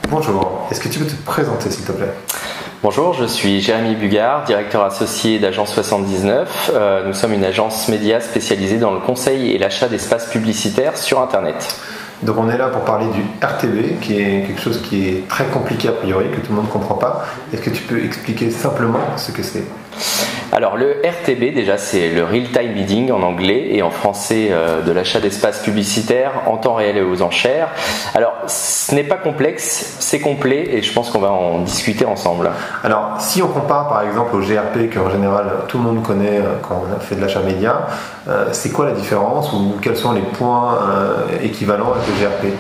Bonjour, est-ce que tu peux te présenter s'il te plaît? Bonjour, je suis Jérémy Bugard, directeur associé d'Agence 79. Nous sommes une agence média spécialisée dans le conseil et l'achat d'espaces publicitaires sur Internet. Donc on est là pour parler du RTB, qui est quelque chose qui est très compliqué a priori, que tout le monde ne comprend pas. Est-ce que tu peux expliquer simplement ce que c'est? Alors le RTB déjà c'est le Real Time Bidding en anglais et en français de l'achat d'espaces publicitaires en temps réel et aux enchères. Alors ce n'est pas complexe, c'est complet et je pense qu'on va en discuter ensemble. Alors si on compare par exemple au GRP qu'en général tout le monde connaît quand on fait de l'achat média, c'est quoi la différence ou quels sont les points équivalents avec le GRP?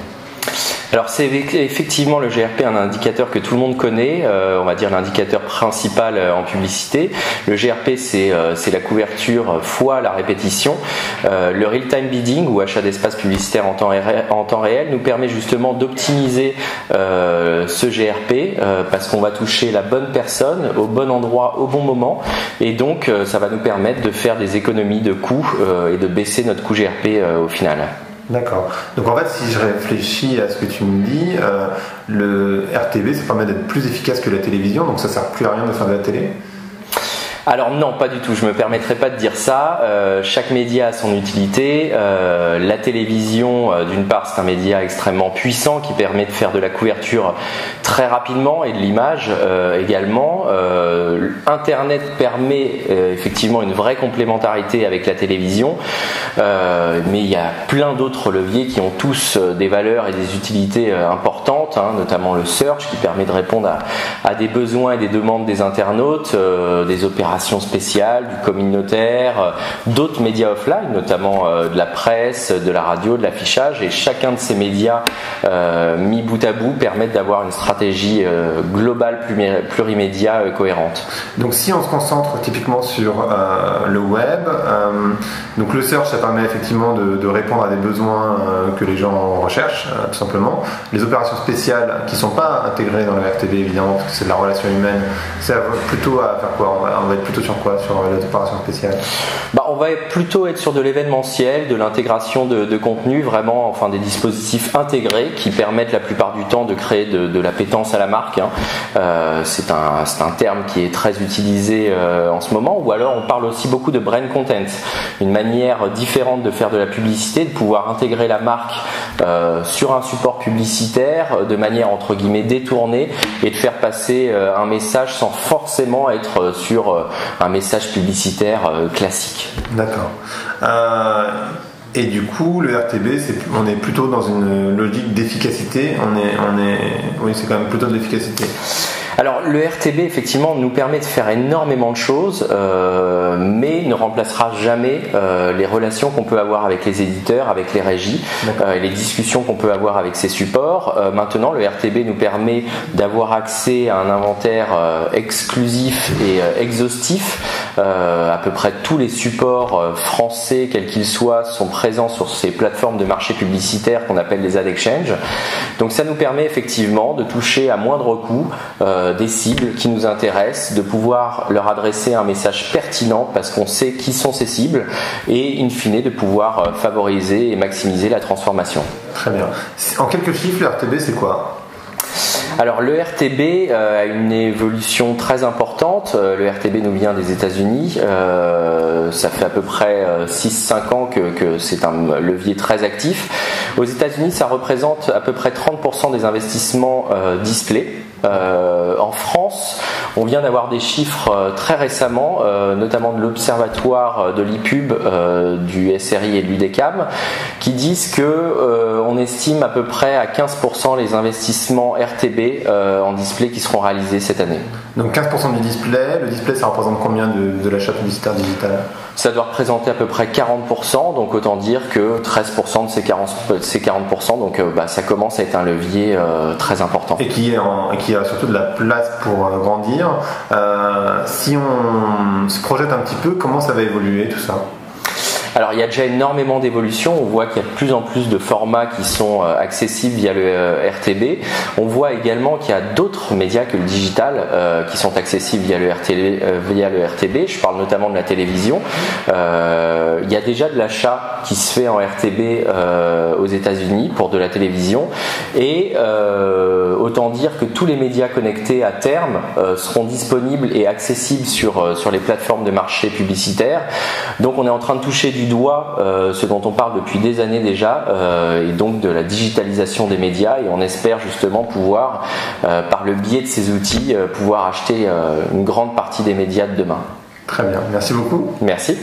Alors c'est effectivement le GRP, un indicateur que tout le monde connaît, on va dire l'indicateur principal en publicité. Le GRP c'est la couverture fois la répétition. Le Real Time Bidding ou achat d'espace publicitaire en temps réel nous permet justement d'optimiser ce GRP parce qu'on va toucher la bonne personne au bon endroit au bon moment et donc ça va nous permettre de faire des économies de coûts et de baisser notre coût GRP au final. D'accord. Donc en fait, si je réfléchis à ce que tu me dis, le RTB, ça permet d'être plus efficace que la télévision, donc ça sert plus à rien de faire de la télé? Alors non, pas du tout, je me permettrai pas de dire ça. Chaque média a son utilité. La télévision, d'une part, c'est un média extrêmement puissant qui permet de faire de la couverture très rapidement et de l'image également. Internet permet effectivement une vraie complémentarité avec la télévision, mais il y a plein d'autres leviers qui ont tous des valeurs et des utilités importantes, notamment le search qui permet de répondre à des besoins et des demandes des internautes, des opérations spéciales, du communautaire, d'autres médias offline, notamment de la presse, de la radio, de l'affichage, et chacun de ces médias mis bout à bout permettent d'avoir une stratégie globale plurimédia cohérente. Donc si on se concentre typiquement sur le web, donc le search ça permet effectivement de répondre à des besoins que les gens recherchent tout simplement. Les opérations spéciales qui ne sont pas intégrées dans le RTB évidemment parce que c'est de la relation humaine, ça va plutôt à faire quoi? On va être plutôt sur quoi? Sur les opérations spéciales? On va plutôt être sur de l'événementiel, de l'intégration de contenu, vraiment, enfin des dispositifs intégrés qui permettent la plupart du temps de créer de l'appétence à la marque. C'est un terme qui est très utilisé en ce moment. Ou alors on parle aussi beaucoup de brand content, une manière différente de faire de la publicité, de pouvoir intégrer la marque sur un support publicitaire de manière entre guillemets détournée et de faire passer un message sans forcément être sur un message publicitaire classique. D'accord. Et du coup, le RTB, on est plutôt dans une logique d'efficacité. Oui, c'est quand même plutôt de l'efficacité. Alors le RTB effectivement nous permet de faire énormément de choses, mais ne remplacera jamais les relations qu'on peut avoir avec les éditeurs, avec les régies, et les discussions qu'on peut avoir avec ces supports. Maintenant le RTB nous permet d'avoir accès à un inventaire exclusif et exhaustif. À peu près tous les supports français, quels qu'ils soient, sont présents sur ces plateformes de marché publicitaire qu'on appelle les ad exchange. Donc ça nous permet effectivement de toucher à moindre coût des cibles qui nous intéressent, de pouvoir leur adresser un message pertinent parce qu'on sait qui sont ces cibles et in fine de pouvoir favoriser et maximiser la transformation. Très bien. En quelques chiffres, le RTB c'est quoi? Alors le RTB a une évolution très importante. Le RTB nous vient des États-Unis. Ça fait à peu près 6-5 ans que c'est un levier très actif. Aux États-Unis, ça représente à peu près 30% des investissements display. En France, on vient d'avoir des chiffres très récemment, notamment de l'Observatoire de l'e-pub, du SRI et de l'UDECAM, qui disent que on estime à peu près à 15% les investissements RTB en display qui seront réalisés cette année. Donc 15% du display, le display ça représente combien de l'achat publicitaire digital? Ça doit représenter à peu près 40%, donc autant dire que 13% de ces 40%, donc ça commence à être un levier très important. Et qui a surtout de la place pour grandir. Si on se projette un petit peu, comment ça va évoluer tout ça? Alors il y a déjà énormément d'évolutions, on voit qu'il y a de plus en plus de formats qui sont accessibles via le RTB. On voit également qu'il y a d'autres médias que le digital qui sont accessibles via le RTB. Je parle notamment de la télévision. Il y a déjà de l'achat qui se fait en RTB aux États-Unis pour de la télévision, et autant dire que tous les médias connectés à terme seront disponibles et accessibles sur les plateformes de marché publicitaire. Donc on est en train de toucher du doigt ce dont on parle depuis des années déjà, et donc de la digitalisation des médias, et on espère justement pouvoir, par le biais de ces outils, pouvoir acheter une grande partie des médias de demain. Très bien, merci beaucoup. Merci.